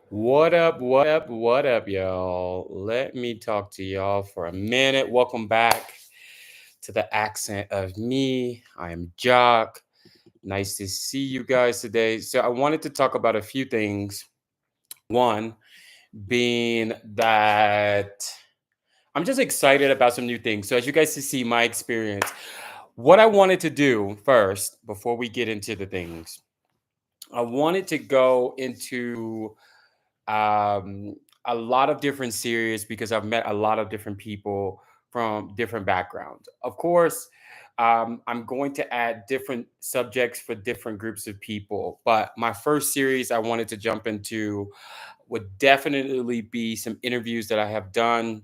What up, what up, what up, y'all? Let me talk to y'all for a minute. Welcome back to the accent of me. I am Jock. Nice to see you guys today. So, I wanted to talk about a few things. One being that I'm just excited about some new things. So, as you guys can see, my experience, what I wanted to do first, before we get into the things, I wanted to go into um, a lot of different series because I've met a lot of different people from different backgrounds. Of course, I'm going to add different subjects for different groups of people, but my first series I wanted to jump into would definitely be some interviews that I have done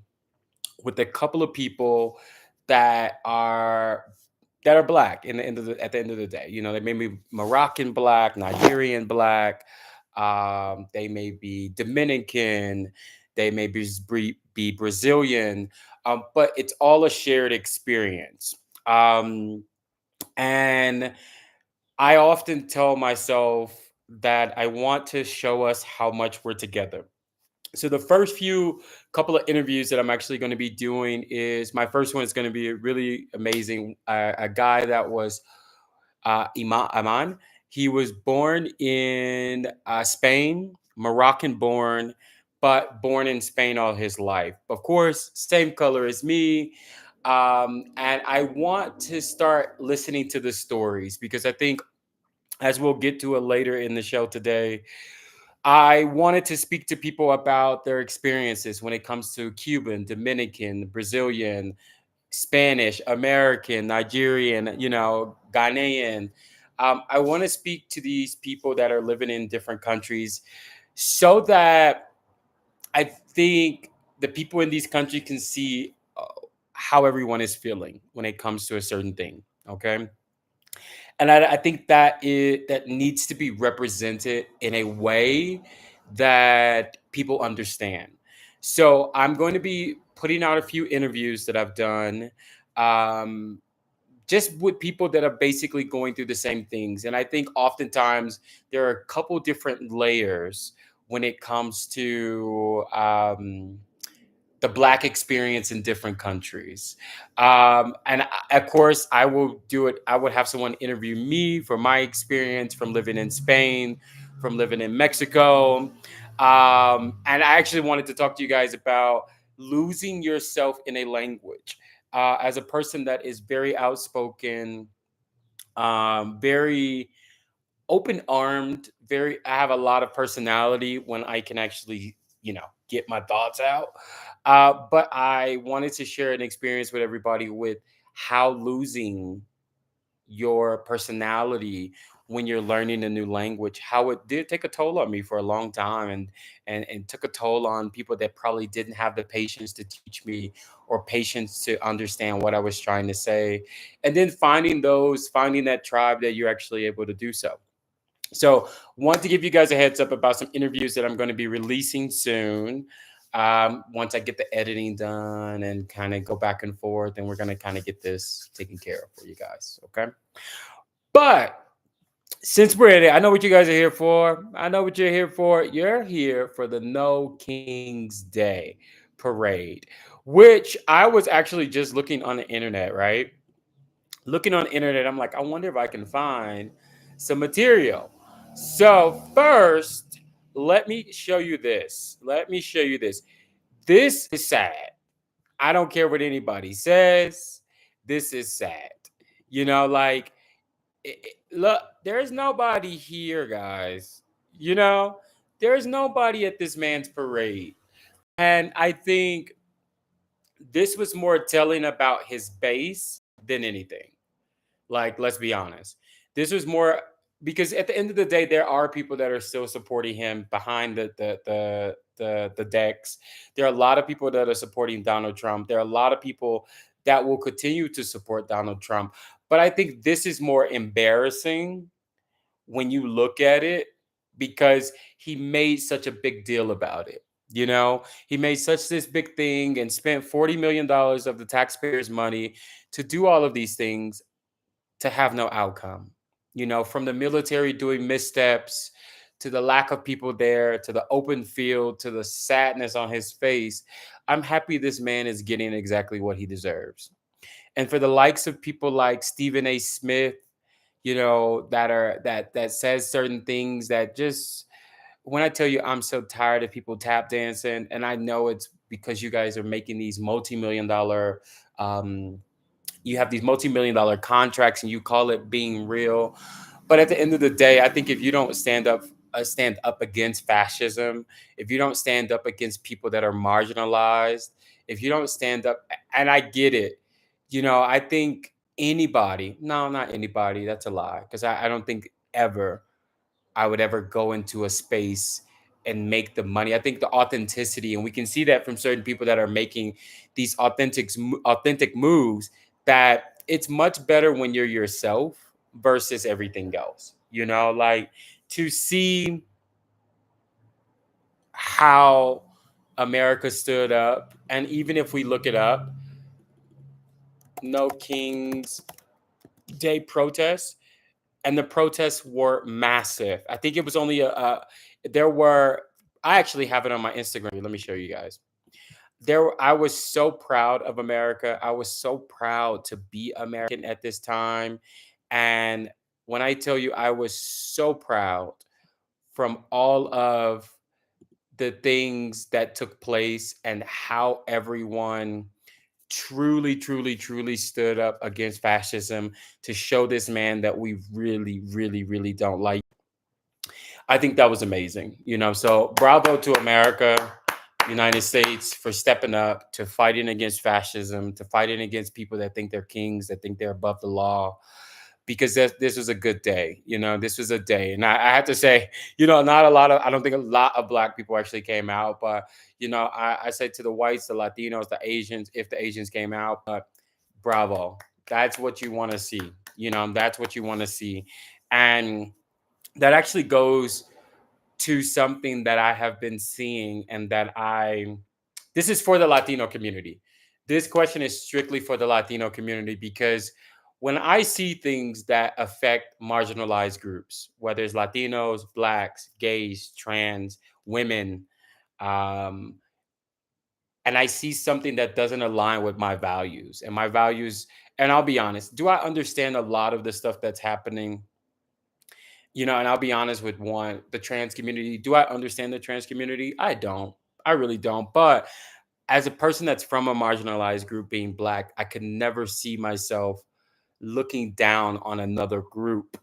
with a couple of people that are black in the end of the at the end of the day. You know, they may be Moroccan black, Nigerian black, they may be Dominican, they may be Brazilian, but it's all a shared experience. Um, and I often tell myself that I want to show us how much we're together. So the first few couple of interviews that I'm actually going to be doing is my first one is going to be really amazing. A guy that was Iman. He was born in Spain, Moroccan born, but born in Spain all his life. Of course, same color as me. And I want to start listening to the stories because I think, as we'll get to it later in the show today, I wanted to speak to people about their experiences when it comes to Cuban, Dominican, Brazilian, Spanish, American, Nigerian, Ghanaian. I want to speak to these people that are living in different countries so that I think the people in these countries can see how everyone is feeling when it comes to a certain thing. Okay. And I think that needs to be represented in a way that people understand. So I'm going to be putting out a few interviews that I've done, um, just with people that are basically going through the same things. And I think oftentimes there are a couple different layers when it comes to the black experience in different countries. Of course, I will do it. I would have someone interview me for my experience from living in Spain, from living in Mexico. And I actually wanted to talk to you guys about losing yourself in a language. As a person that is very outspoken, very open armed, very I have a lot of personality when I can actually, get my thoughts out. But I wanted to share an experience with everybody with how losing your personality when you're learning a new language, how it did take a toll on me for a long time, and took a toll on people that probably didn't have the patience to teach me or patience to understand what I was trying to say. And then finding that tribe that you're actually able to do so. So, want to give you guys a heads up about some interviews that I'm going to be releasing soon. Once I get the editing done and kind of go back and forth, and we're going to kind of get this taken care of for you guys. Okay. But since we're in it, I know what you guys are here for. I know what you're here for. You're here for the No King's Day parade, which I was actually just looking on the internet, right? Looking on the internet, I'm like, I wonder if I can find some material. So first, let me show you this. Let me show you this. This is sad. I don't care what anybody says. This is sad. Like, look, there's nobody here, guys. You know, there's nobody at this man's parade. And I think this was more telling about his base than anything. Like, let's be honest. This was more because at the end of the day, there are people that are still supporting him behind the decks. There are a lot of people that are supporting Donald Trump. There are a lot of people that will continue to support Donald Trump. But I think this is more embarrassing when you look at it because he made such a big deal about it. He made such this big thing and spent $40 million of the taxpayers' money to do all of these things to have no outcome. From the military doing missteps to the lack of people there, to the open field, to the sadness on his face, I'm happy this man is getting exactly what he deserves. And for the likes of people like Stephen A. Smith, that says certain things that just, when I tell you I'm so tired of people tap dancing, and I know it's because you guys are making these multi-million dollar um you have these multi-million dollar contracts and you call it being real. But at the end of the day, I think if you don't stand up against fascism, if you don't stand up against people that are marginalized, if you don't stand up, and I get it, I think anybody, no, not anybody, that's a lie, because I don't think ever I would ever go into a space and make the money. I think the authenticity, and we can see that from certain people that are making these authentic moves, that it's much better when you're yourself versus everything else. Like, to see how America stood up, and even if we look it up, no King's Day protests, and the protests were massive. I think it was only there were. I actually have it on my Instagram. Let me show you guys. I was so proud of America. I was so proud to be American at this time. And when I tell you I was so proud from all of the things that took place and how everyone truly, truly, truly stood up against fascism to show this man that we really, really, really don't like. I think that was amazing. So bravo to America, United States, for stepping up to fighting against fascism, to fighting against people that think they're kings, that think they're above the law. Because this was a good day. This was a day. And I have to say, I don't think a lot of Black people actually came out, but, I say to the whites, the Latinos, the Asians, if the Asians came out, but bravo. That's what you want to see. That's what you want to see. And that actually goes to something that I have been seeing, and this is for the Latino community. This question is strictly for the Latino community, because when I see things that affect marginalized groups, whether it's Latinos, Blacks, gays, trans, women, um, and I see something that doesn't align with my values, and I'll be honest, do I understand a lot of the stuff that's happening? And I'll be honest with the trans community. Do I understand the trans community? I don't. I really don't. But as a person that's from a marginalized group, being Black, I could never see myself looking down on another group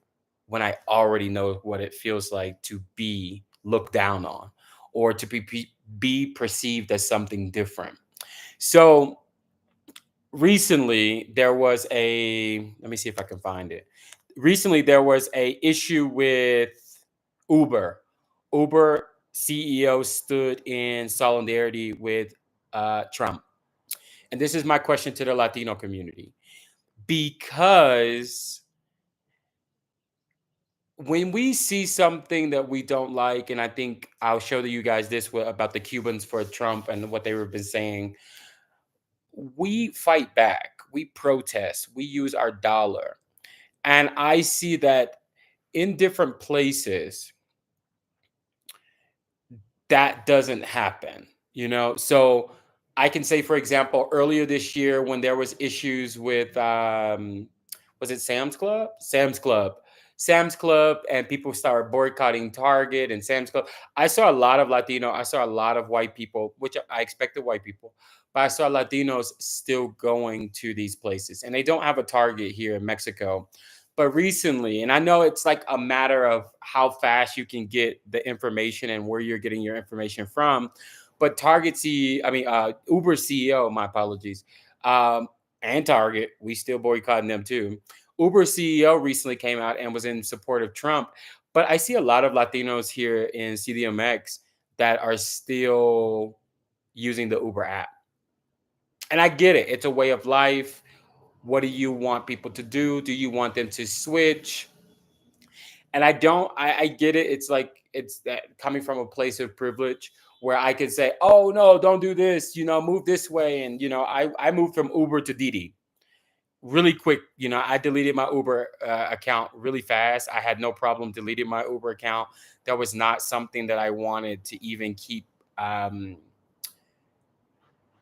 when I already know what it feels like to be looked down on, or to be perceived as something different. So recently there was a let me see if I can find it. Recently there was a issue with Uber. Uber CEO stood in solidarity with Trump. And this is my question to the Latino community. Because when we see something that we don't like, and I think I'll show you guys this about the Cubans for Trump and what they were been saying, we fight back, we protest, we use our dollar. And I see that in different places, that doesn't happen, So I can say, for example, earlier this year when there was issues with, was it Sam's Club, and people started boycotting Target and Sam's Club. I saw a lot of white people, which I expected white people, but I saw Latinos still going to these places, and they don't have a Target here in Mexico. But recently, and I know it's like a matter of how fast you can get the information and where you're getting your information from, but Uber CEO, my apologies, um, and Target, we still boycotting them too. Uber CEO recently came out and was in support of Trump, but I see a lot of Latinos here in CDMX that are still using the Uber app. And I get it. It's a way of life. What do you want people to do? Do you want them to switch? And I don't, I get it. It's like, it's that coming from a place of privilege where I could say, oh no, don't do this, move this way. And, I moved from Uber to Didi. really quick, I deleted my Uber account really fast. I had no problem deleting my Uber account. That was not something that I wanted to even keep um,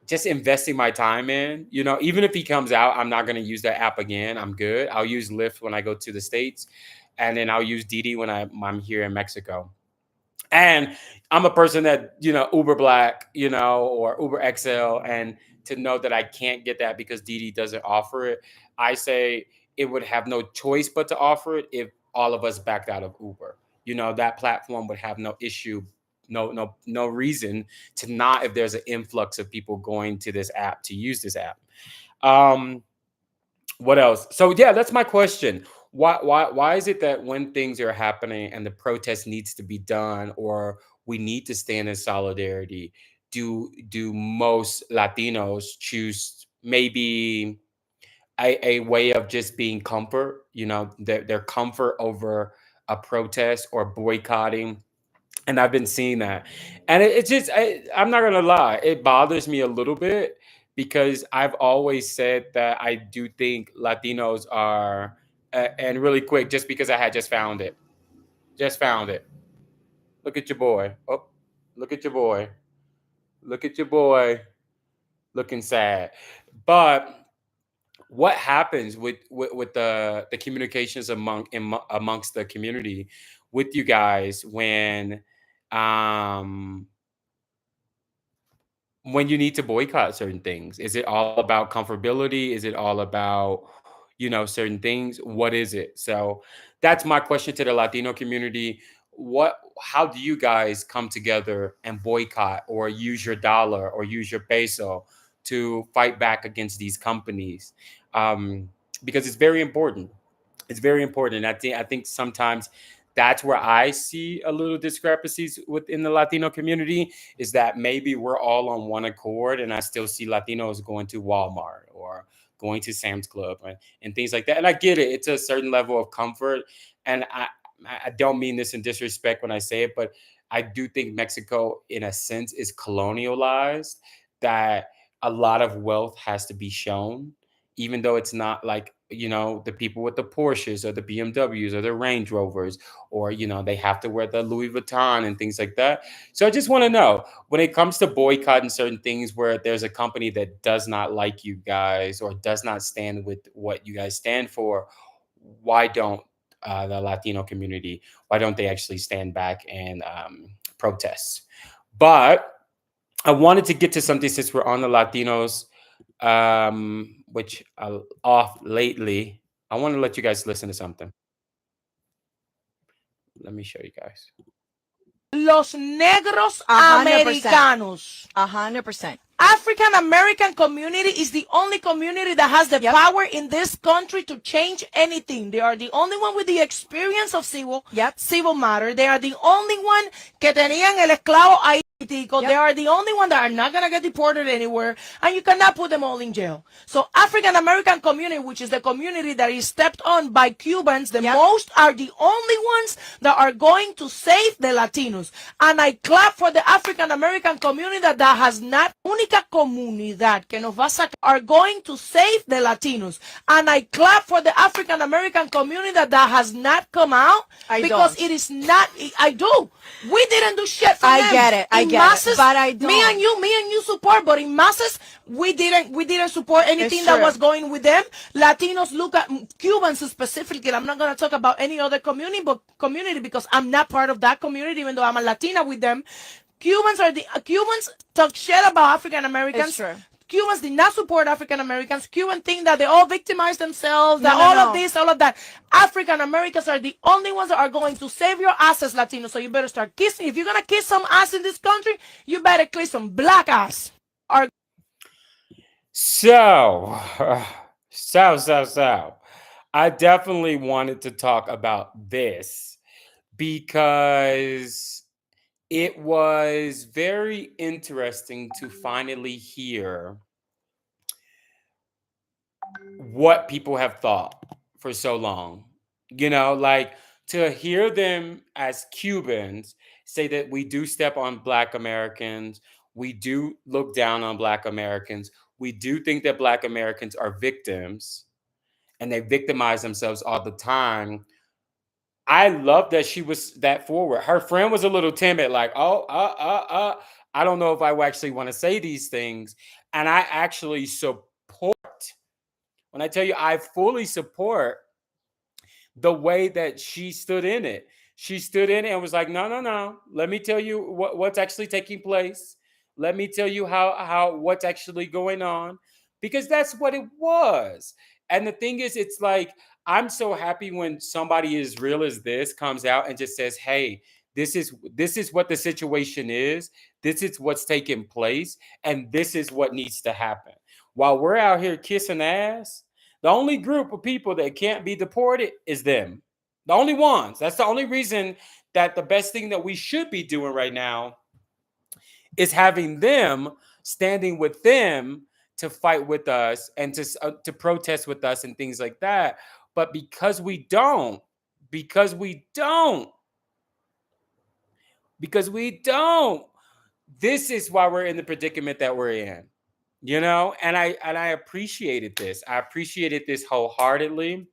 just investing my time in. Even if he comes out, I'm not going to use that app again. I'm good. I'll use Lyft when I go to the States, and then I'll use Didi when I'm here in Mexico. And I'm a person that, Uber Black, or Uber XL, and to know that I can't get that because Didi doesn't offer it, I say it would have no choice but to offer it if all of us backed out of Uber. That platform would have no issue, no reason to not, if there's an influx of people going to this app to use this app. Um, what else? So yeah, that's my question. Why is it that when things are happening and the protest needs to be done, or we need to stand in solidarity, do most Latinos choose maybe a way of just being comfort, their comfort over a protest or boycotting? And I've been seeing that, and it's just I'm not gonna lie, it bothers me a little bit because I've always said that I do think Latinos are, and really quick, just because I had just found it. Look at your boy. Oh, look at your boy. Look at your boy. Looking sad, but what happens with the communications amongst the community with you guys um when you need to boycott certain things? Is it all about comfortability? Is it all about, certain things? What is it? So that's my question to the Latino community. How do you guys come together and boycott, or use your dollar or use your peso to fight back against these companies? Um, because it's very important. It's very important. I think sometimes that's where I see a little discrepancies within the Latino community, is that maybe we're all on one accord, and I still see Latinos going to Walmart or going to Sam's Club, and things like that. And I get it; it's a certain level of comfort, and I don't mean this in disrespect when I say it, but I do think Mexico, in a sense, is colonialized. That a lot of wealth has to be shown, even though it's not like, the people with the Porsches or the BMWs or the Range Rovers, or they have to wear the Louis Vuitton and things like that. So I just want to know, when it comes to boycotting certain things where there's a company that does not like you guys or does not stand with what you guys stand for, why don't the Latino community, why don't they actually stand back and protest? But I wanted to get to something, since we're on the Latinos, which off lately. I want to let you guys listen to something. Let me show you guys. Los negros 100%. americanos. 100%. African American community is the only community that has the power in this country to change anything. They are the only one with the experience of civil matter. They are the only one que tenían el esclavo ahí. They are the only one that are not going to get deported anywhere, and you cannot put them all in jail. So African American community, which is the community that is stepped on by Cubans the most, are the only ones that are going to save the Latinos. And I clap for the African American community that has not, única comunidad que nos va a sacar, are going to save the Latinos. And I clap for the African American community that has not come out, because it is not, I do. We didn't do shit for them. I get it. I get masses, it. But I don't. Me and you support, but in masses, we didn't support anything that was going with them. Latinos look at Cubans specifically. I'm not going to talk about any other community because I'm not part of that community, even though I'm a Latina with them. Cubans talk shit about African Americans. Cubans did not support African Americans. Cubans think that they all victimize themselves, that of this, all of that. African Americans are the only ones that are going to save your asses, Latinos. So you better start kissing. If you're going to kiss some ass in this country, you better kiss some black ass. So, I definitely wanted to talk about this because it was very interesting to finally hear what people have thought for so long. Like, to hear them as Cubans say that we do step on Black Americans, we do look down on Black Americans, we do think that Black Americans are victims. and they victimize themselves all the time. I love that she was that forward. Her friend was a little timid, like, oh, I don't know if I actually want to say these things. And I actually support, when I tell you I fully support the way that she stood in it. She stood in it and was like, no, no, no. Let me tell you what's actually taking place. Let me tell you how what's actually going on. Because that's what it was. And the thing is, it's like, I'm so happy when somebody as real as this comes out and just says, hey, this is what the situation is. This is what's taking place, and this is what needs to happen. While we're out here kissing ass, the only group of people that can't be deported is them. The only ones. That's the only reason that the best thing that we should be doing right now is having them, standing with them to fight with us and to protest with us and things like that. But because we don't, because we don't, this is why we're in the predicament that we're in. And I appreciated this. I appreciated this wholeheartedly,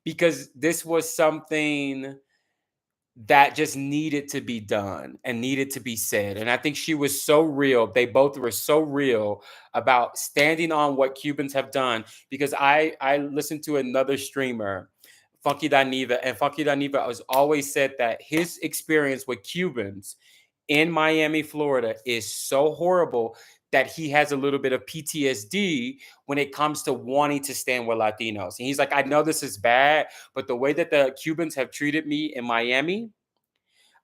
because this was something that just needed to be done and needed to be said. And I think she was so real. They both were so real about standing on what Cubans have done. Because I listened to another streamer, Funky Daniva, and Funky Daniva has always said that his experience with Cubans in Miami, Florida is so horrible that he has a little bit of PTSD when it comes to wanting to stand with Latinos. And he's like, I know this is bad, but the way that the Cubans have treated me in Miami,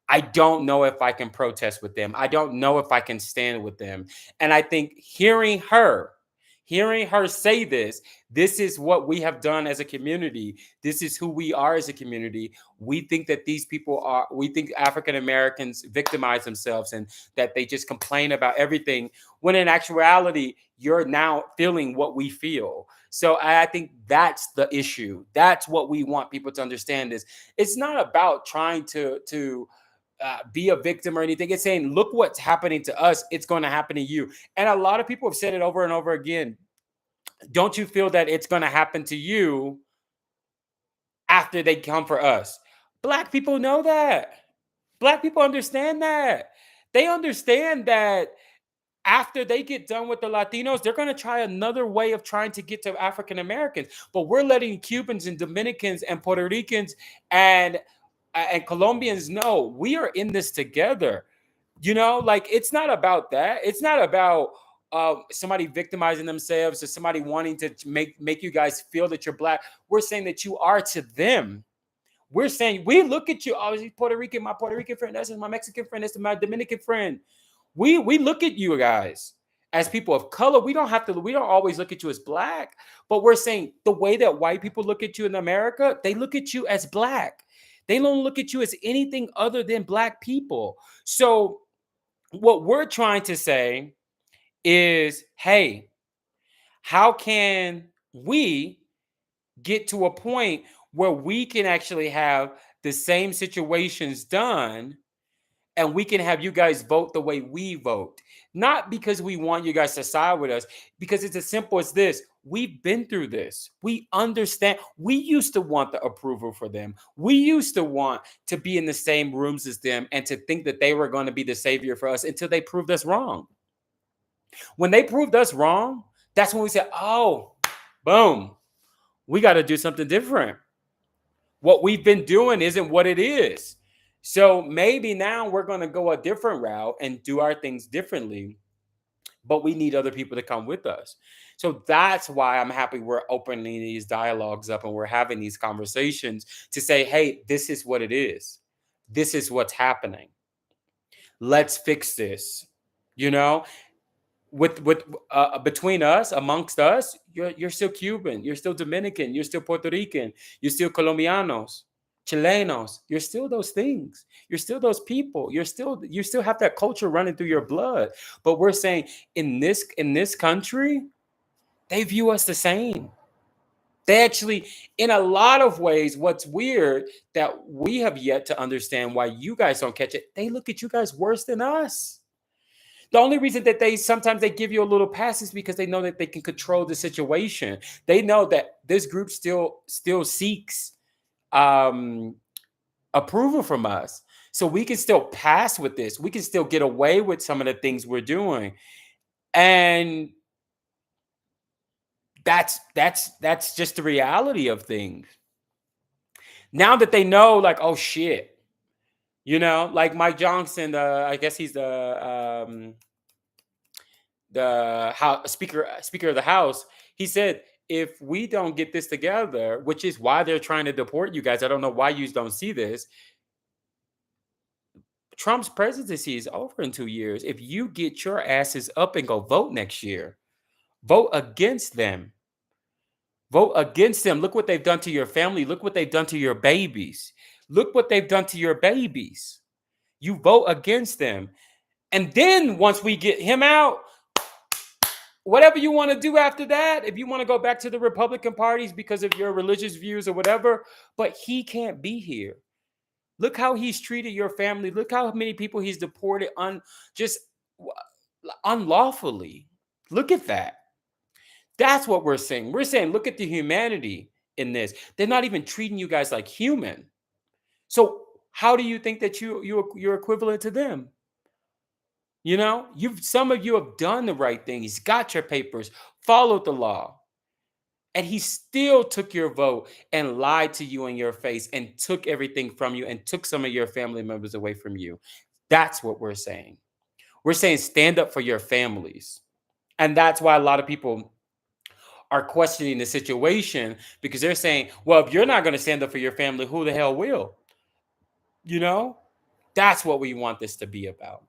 I don't know if I can protest with them. I don't know if I can stand with them. And I think hearing her say this is what we have done as a community. This is who we are as a community. We think that we think African Americans victimize themselves and that they just complain about everything, when in actuality, you're now feeling what we feel. So I think that's the issue. That's what we want people to understand is it's not about trying to be a victim or anything. It's saying, look what's happening to us. It's going to happen to you. And a lot of people have said it over and over again. Don't you feel that it's going to happen to you after they come for us? Black people know that. Black people understand that. They understand that after they get done with the Latinos, they're going to try another way of trying to get to African Americans. But we're letting Cubans and Dominicans and Puerto Ricans and Colombians know we are in this together. Like, it's not about that. It's not about somebody victimizing themselves or somebody wanting to make you guys feel that you're black. We're saying that you are to them. We're saying we look at you. Oh, he's Puerto Rican, my Puerto Rican friend. That's my Mexican friend. That's my Dominican friend. We look at you guys as people of color. We don't always look at you as black, but we're saying the way that white people look at you in America, they look at you as black. They don't look at you as anything other than black people. So what we're trying to say is, hey, how can we get to a point where we can actually have the same situations done, and we can have you guys vote the way we vote? Not because we want you guys to side with us, because it's as simple as this. We've been through this. We understand. We used to want the approval for them. We used to want to be in the same rooms as them and to think that they were going to be the savior for us until they proved us wrong. When they proved us wrong, that's when we said, oh, boom, we got to do something different. What we've been doing isn't what it is. So maybe now we're going to go a different route and do our things differently, but we need other people to come with us. So that's why I'm happy we're opening these dialogues up and we're having these conversations to say, hey, this is what it is. This is what's happening. Let's fix this. You know, with between us, amongst us, you're still Cuban, you're still Dominican, you're still Puerto Rican, you're still Colombianos, Chilenos. You're still those things. You're still those people. You still have that culture running through your blood. But we're saying in this country, they view us the same. They actually, in a lot of ways, what's weird that we have yet to understand why you guys don't catch it, they look at you guys worse than us. The only reason that they sometimes they give you a little pass is because they know that they can control the situation. They know that this group still seeks um approval from us. So we can still pass with this. We can still get away with some of the things we're doing. And that's just the reality of things. Now that they know, like, oh shit, like Mike Johnson, I guess he's the house speaker of the House. He said, if we don't get this together, which is why they're trying to deport you guys, I don't know why you don't see this. Trump's presidency is over in 2 years. If you get your asses up and go vote next year, vote against them. Vote against them. Look what they've done to your family. Look what they've done to your babies. Look what they've done to your babies. You vote against them. And then once we get him out, whatever you want to do after that, if you want to go back to the Republican parties because of your religious views or whatever, but he can't be here. Look how he's treated your family. Look how many people he's deported just unlawfully. Look at that. That's what we're saying. We're saying, look at the humanity in this. They're not even treating you guys like human. So how do you think that you're equivalent to them? Some of you have done the right thing. He's got your papers, followed the law. And he still took your vote and lied to you in your face and took everything from you and took some of your family members away from you. That's what we're saying. We're saying stand up for your families. And that's why a lot of people are questioning the situation, because they're saying, well, if you're not going to stand up for your family, who the hell will? That's what we want this to be about.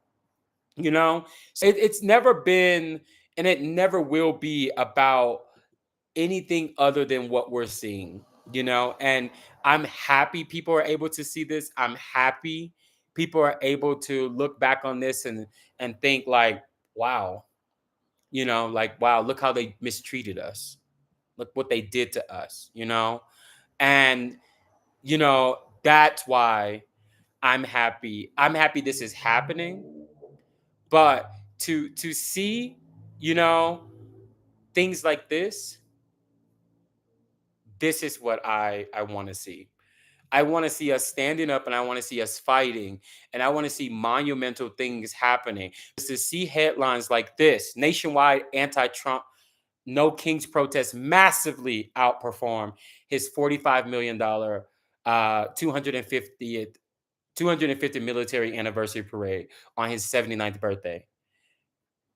It's never been, and it never will be about anything other than what we're seeing, and I'm happy people are able to see this. I'm happy people are able to look back on this and think like, wow, like, wow, look how they mistreated us. Look what they did to us, and that's why I'm happy. I'm happy this is happening. But to see, things like this is what I want to see. I want to see us standing up, and I want to see us fighting, and I want to see monumental things happening. To see headlines like this: nationwide anti-Trump No Kings protest massively outperformed his $45 million 250th military anniversary parade on his 79th birthday,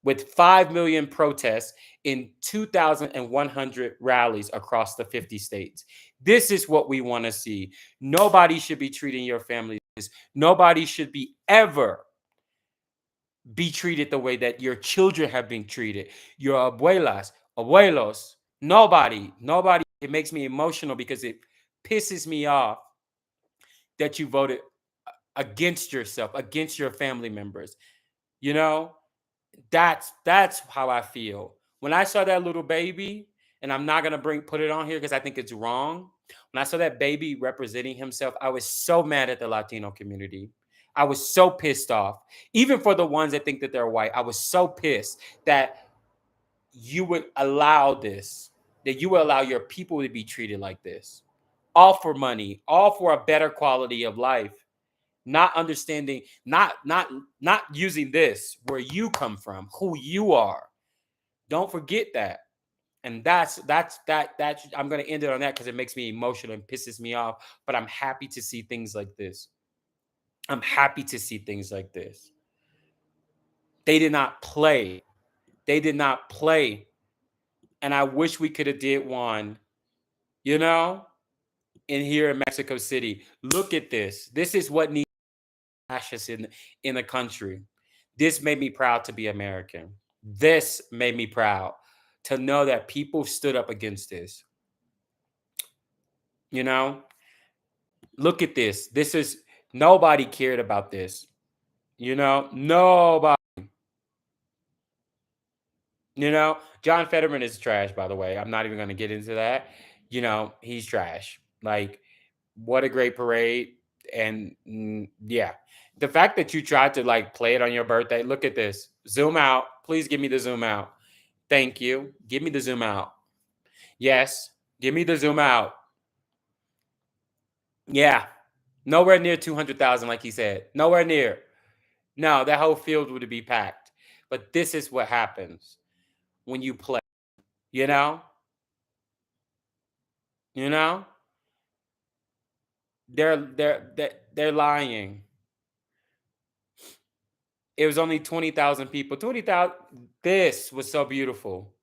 with 5 million protests in 2,100 rallies across the 50 states. This is what we want to see. Nobody should be treating your family this. Nobody should be ever be treated the way that your children have been treated. Your abuelas, abuelos, nobody. It makes me emotional because it pisses me off that you voted against yourself, against your family members. You know, that's how I feel. When I saw that little baby, and I'm not gonna put it on here because I think it's wrong. When I saw that baby representing himself, I was so mad at the Latino community. I was so pissed off. Even for the ones that think that they're white, I was so pissed that you would allow this, that you would allow your people to be treated like this. All for money, all for a better quality of life. Not understanding, not using this where you come from, who you are. Don't forget that. And that's I'm going to end it on that because it makes me emotional and pisses me off. But I'm happy to see things like this. I'm happy to see things like this. They did not play. They did not play. And I wish we could have did one, you know, in here in Mexico City. Look at this. This is what needs ashes in the country. This made me proud to be American. This made me proud to know that people stood up against this. You know, look at this. This is nobody cared about this. Nobody. John Fetterman is trash, by the way. I'm not even going to get into that. He's trash. Like, what a great parade. And yeah, the fact that you tried to like play it on your birthday. Look at this. Zoom out. Please give me the zoom out. Thank you. Give me the zoom out. Yes. Give me the zoom out. Yeah. Nowhere near 200,000, like he said. Nowhere near. No, that whole field would be packed. But this is what happens when you play. You know? You know? They're lying. It was only 20,000 people. 20,000. This was so beautiful.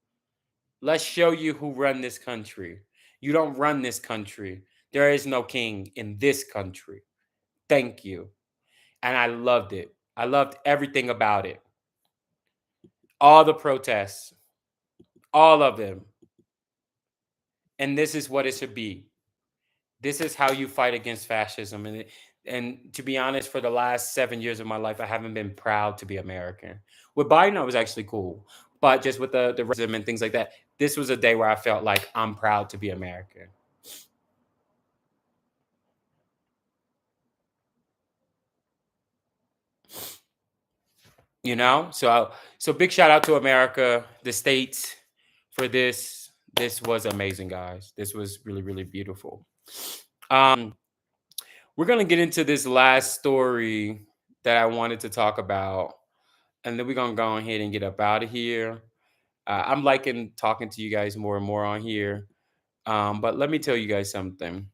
Let's show you who run this country. You don't run this country. There is no king in this country. Thank you. And I loved it. I loved everything about it. All the protests, all of them. And this is what it should be. This is how you fight against fascism. And to be honest, for the last 7 years of my life, I haven't been proud to be American. With Biden, I was actually cool. But just with the racism and things like that, this was a day where I felt like I'm proud to be American. You know? So big shout out to America, the states, for this. This was amazing, guys. This was really, really beautiful. We're gonna get into this last story that I wanted to talk about, and then we're gonna go ahead and get up out of here. I'm liking talking to you guys more and more on here. But let me tell you guys something.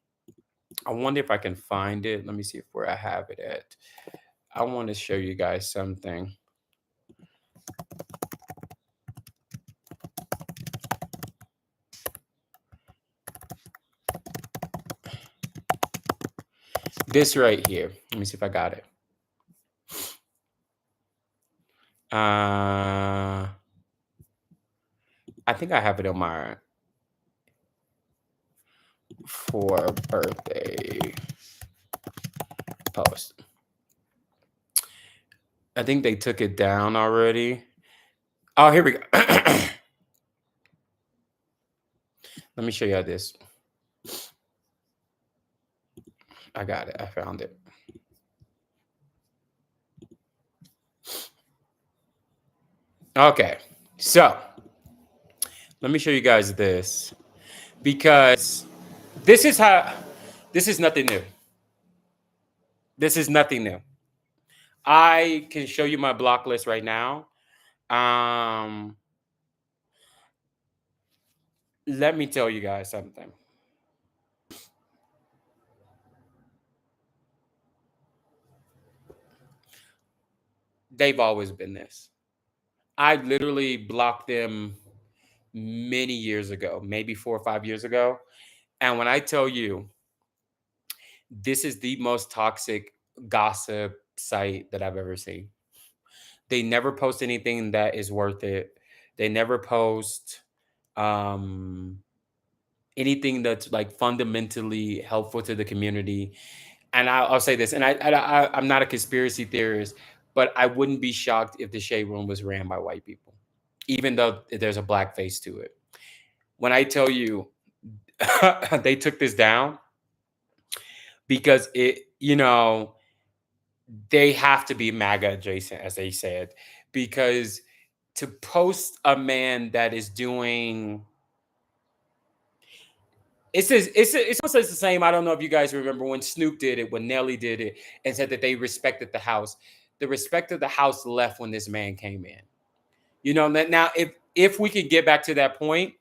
I wonder if I can find it. Let me see if where I have it at. I want to show you guys something. This right here. Let me see if I got it. I think I have it on my for birthday post. I think they took it down already. Oh, here we go. Let me show you this. I got it. I found it. Okay. So, let me show you guys this. Because this is nothing new. This is nothing new. I can show you my block list right now. Let me tell you guys something. They've always been this. I literally blocked them many years ago, maybe 4 or 5 years ago. And when I tell you, this is the most toxic gossip site that I've ever seen. They never post anything that is worth it. They never post anything that's like fundamentally helpful to the community. And I'll say this, and I'm not a conspiracy theorist, but I wouldn't be shocked if the Shade Room was ran by white people, even though there's a black face to it. When I tell you they took this down because they have to be MAGA adjacent, as they said, because to post a man that is doing it's almost the same. I don't know if you guys remember when Snoop did it, when Nelly did it, and said that they respected the house. The respect of the house left when this man came in. Now if we could get back to that point,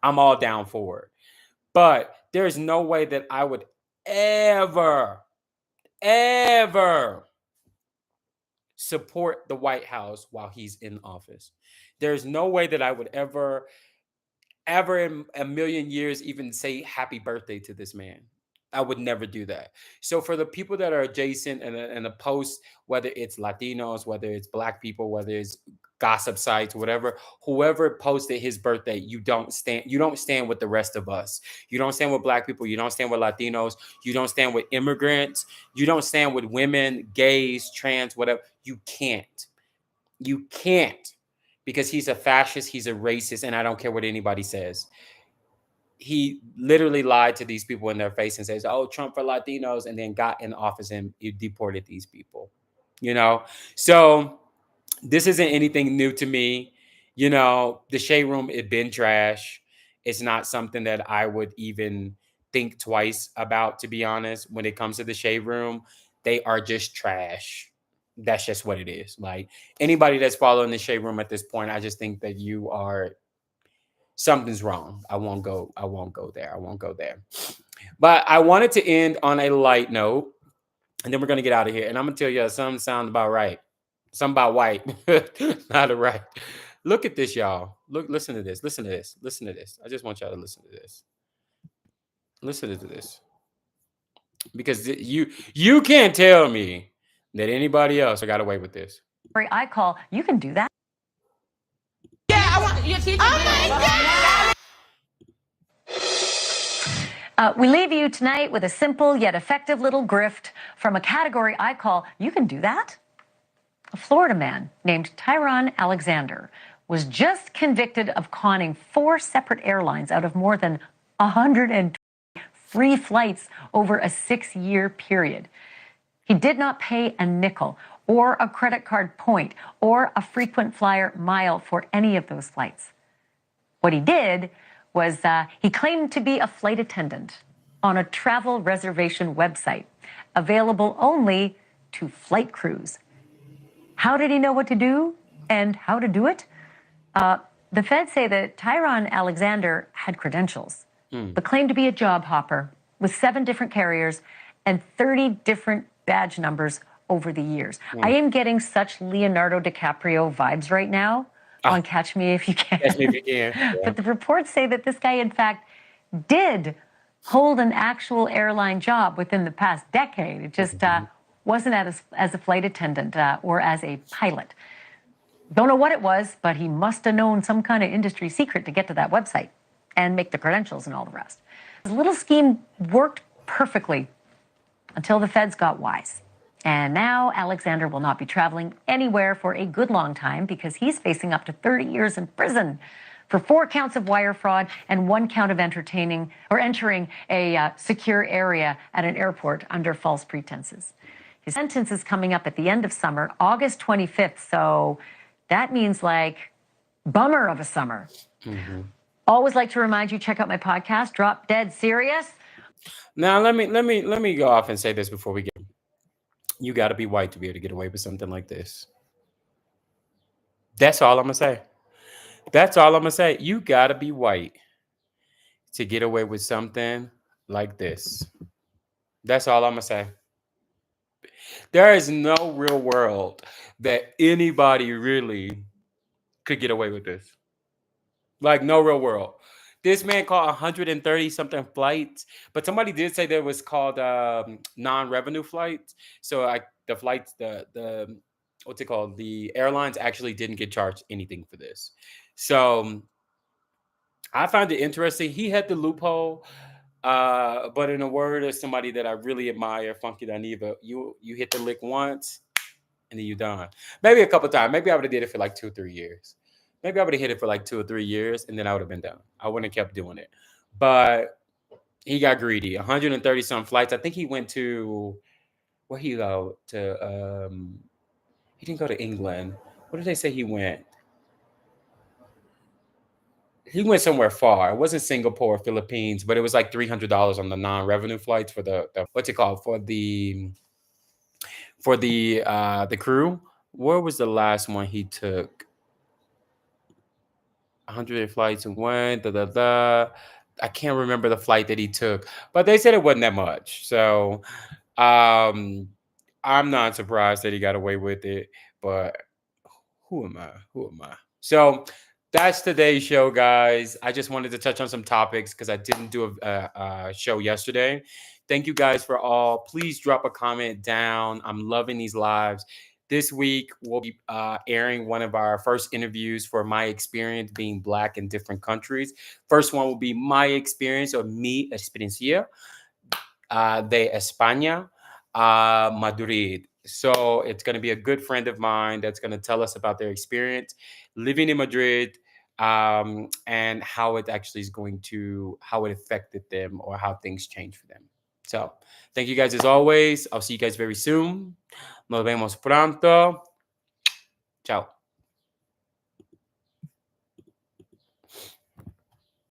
I'm all down for it. But there's no way that I would ever support the White House while he's in office. There's no way that I would ever in a million years even say happy birthday to this man. I would never do that. So for the people that are adjacent and the post, whether it's Latinos, whether it's black people, whether it's gossip sites, whatever, whoever posted his birthday, you don't stand with the rest of us. You don't stand with black people, you don't stand with Latinos, you don't stand with immigrants, you don't stand with women, gays, trans, whatever. You can't. You can't. Because he's a fascist, he's a racist, and I don't care what anybody says. he literally lied to these people in their face and says, "Oh, Trump for Latinos," and then got in office and he deported these people. You know, so this isn't anything new to me. You know, the shade room it been trash. It's not something that I would even think twice about, to be honest. When it comes to the shade room, they are just trash. That's just what it is. Like anybody that's following the shade room at this point, I just think that you are something's wrong. I won't go. I won't go there. I won't go there. But I wanted to end on a light note, and then we're gonna get out of here. And I'm gonna tell you something sound about right. Something about white, not a right. Look at this, y'all. Look, listen to this. Listen to this. Listen to this. I just want y'all to listen to this. Listen to this, because you can't tell me that anybody else got away with this. I call, you can do that. Yeah, I want your teacher. Oh my God! We leave you tonight with a simple yet effective little grift from a category I call, you can do that. A Florida man named Tyron Alexander was just convicted of conning 4 separate airlines out of more than 100 free flights over a 6-year period. He did not pay a nickel or a credit card point or a frequent flyer mile for any of those flights. What he did was he claimed to be a flight attendant on a travel reservation website, available only to flight crews. How did he know what to do and how to do it? The feds say that Tyron Alexander had credentials, but claimed to be a job hopper with 7 different carriers and 30 different badge numbers over the years. I am getting such Leonardo DiCaprio vibes right now on Catch Me If You Can. Catch me if you can. Yeah. But the reports say that this guy, in fact, did hold an actual airline job within the past decade. It just wasn't as a flight attendant or as a pilot. Don't know what it was, but he must have known some kind of industry secret to get to that website and make the credentials and all the rest. His little scheme worked perfectly until the feds got wise. And now Alexander will not be traveling anywhere for a good long time because he's facing up to 30 years in prison for 4 counts of wire fraud and 1 count of entering a secure area at an airport under false pretenses. His sentence is coming up at the end of summer, August 25th. So that means like bummer of a summer. Always like to remind you, check out my podcast, Drop Dead Serious. Now let me go off and say this before we get. You got to be white to be able to get away with something like this. That's all I'm gonna say. That's all I'm gonna say. You got to be white to get away with something like this. That's all I'm gonna say. There is no real world that anybody really could get away with this. Like no real world. This man called 130 something flights, but somebody did say there was called non-revenue flights. So the flights, the what's it called? The airlines actually didn't get charged anything for this. So I found it interesting. He had the loophole, but in a word of somebody that I really admire, Funky Daniva, you hit the lick once and then you done. Maybe a couple times. Maybe I would have did it for like 2 or 3 years. Maybe I would have hit it for like 2 or 3 years, and then I would have been done. I wouldn't have kept doing it. But he got greedy. 130 some flights. I think he went to where he go to. He didn't go to England. What did they say he went? He went somewhere far. It wasn't Singapore, Philippines, but it was like $300 on the non-revenue flights for the what's it called for the crew. Where was the last one he took? 100 flights and went, da da da. I can't remember the flight that he took, but they said it wasn't that much. So um, I'm not surprised that he got away with it. But who am I? Who am I? So that's today's show, guys. I just wanted to touch on some topics because I didn't do a show yesterday. Thank you guys for all. Please drop a comment down. I'm loving these lives. This week, we'll be airing one of our first interviews for my experience being Black in different countries. First one will be my experience or mi experiencia de España, Madrid. So it's going to be a good friend of mine that's going to tell us about their experience living in Madrid, and how it actually is going to, how it affected them or how things change for them. So thank you guys as always. I'll see you guys very soon. Nos vemos pronto. Ciao.